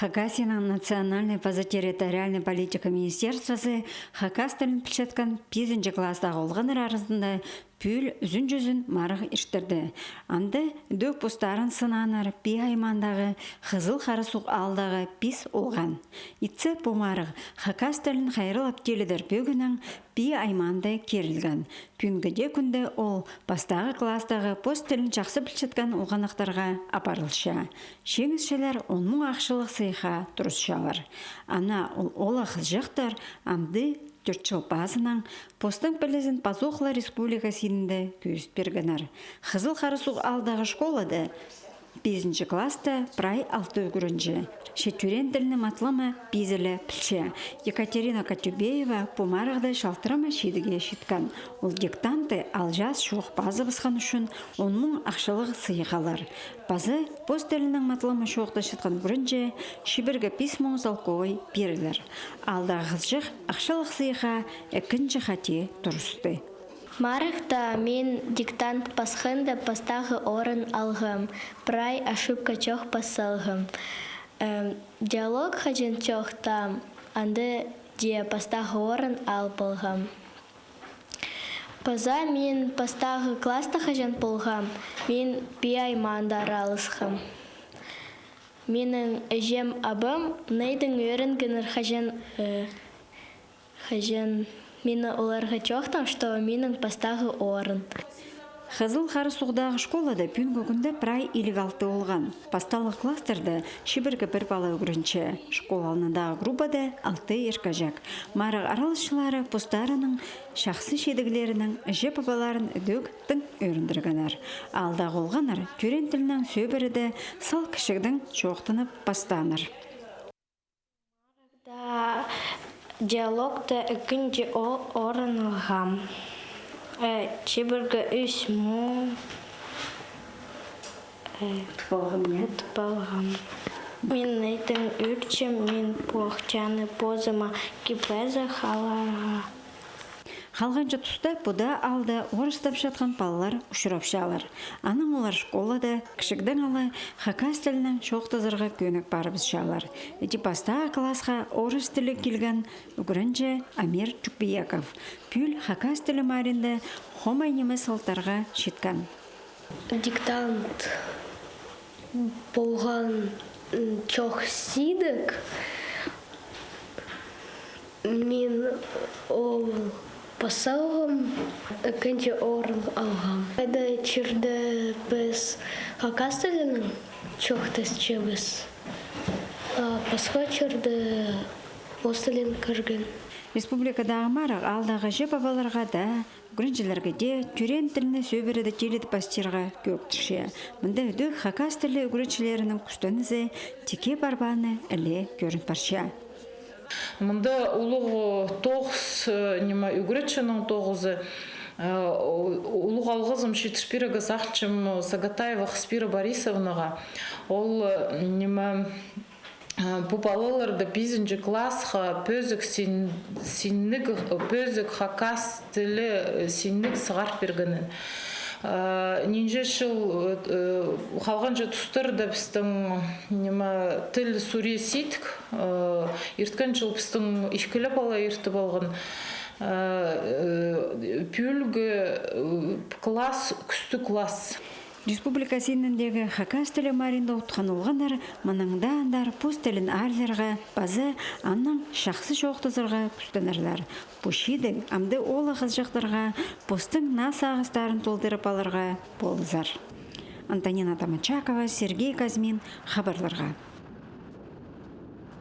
Хакасияның национальный территориальной политика министерствосы Хакас тілін пішеткан 5 класстағы олғаныр арасында пүл үзін жүзін марық іштірді. Анды дөк постарын сынанар пи аймандағы қызыл қарысуқ алдағы пис олған. Итсі бұл марық Хакас тілін қайрылап келідір бөгінің пи айманды керілген. Пүнгіде күнді ол бастағы класстағы пост тілін жақсы пішеткен олғанықтарға апарылша. Шеңізшелер оның ақшылық сыйға тұрысшалар. Ана олақ жақтар амды Түртшіл базынан постың білізін Пазоқла Республика сенінде көзіт бергенар. Қызыл қарысуқ алдағы школады 5 класста прай 6 өгірінжі. Шетюрен тіліні матлама безілі пілші. Екатерина Катюбеева помарығды шалтырама шедіге шеткан. Ол диктанты алжас шоқ базы бысқан үшін оның ақшылық сыйғалар. Базы пост тілінің матлама шоқты шетқан бүрінже шибіргі писмоң залковой берілер. Алдағы жық ақшылық сыйға әкінші қате тұрысты. Марықта мен диктант пасхында пастағы орын алғым. Прай ошибка чоқ пасылғым. Диалог хажын чоқтам, анды де пастағы орын алпылғым. Паза мен пастағы класста хажын пылғым. Мен пи аймандар алысқым. Менің әжем абым нейдің өрін гінір хажын мені оларға чоқтам, что менің пастағы орын. Қызыл қарысуғдағы школада пүнгі күнді прай илегалты олған. Пасталы кластерді шибіргі бір бала өгірінші. Школалындағы группада 6 еркажак. Марық аралышылары постарының шақсы шедігілерінің жеп бабаларын үдөк тің өріндіргінар. Алдағы олғанар түрен тілінің сөбіріді сал кішігдің чоқтынып бастаныр. Диалогта үкінді орын алғам. Чебіргі үш мұ болғам. Мен әйтін үрчім, мен пұлықчаны позыма кепезі қаларға. Қалғанчы тұста бұда алды орыстап жатқан балалар ұшырапшалар. Аның олар школада кішігдің алы Хакас тілінің шоқтызырға көнік барыбыз шалар. Депастағы классқа орыс тілі келген үгірінже Амир Чукбияков. Пүл Хакас тілі маринді хомай немі салтарға шеткен. Диктант болған чоқ сидік. Мен ол пасалғым, үкінші орын алғам. Қайда черді біз Хакас тілінің чоқтысчы біз. Пасқа черді остылын кірген. Республикадағы марық алдағы жеп бабаларға да, үгіріншілерге де түрен тіліні сөбіреді теледі пастирға көктірше. Мұнда үдік Хакас тілі үгіріншілерінің күстөнізі теке барбаны әлі көрін парша. Мұнда ұлығы 9 үгіретшінің 9-ы ұлық алғызым шетішпірігі сақчым Сагатаева Хспира Борисовнаға. Ол бұпалыларды 5 классқа пөзік Хакас тілі сеннік сығар бергінін. Нинже шыл қалғанжа тұстырды біздің тіл сүре сетік. Ерткін жыл біздің ішкілі бала ерті болған. Пүлгі класс, күсті класс. Республика сеніндегі Хакас тілі маринда ұтқан олғанар, мұныңда андар пост тілін арларға базы анның шақсы жоқтызырға күстенерлер. Бұшидің амды олы қыз жақтарға постың нас ағыстарын толдырып алырға болызар. Антонина Тамачакова, Сергей Казмин, хабарларға.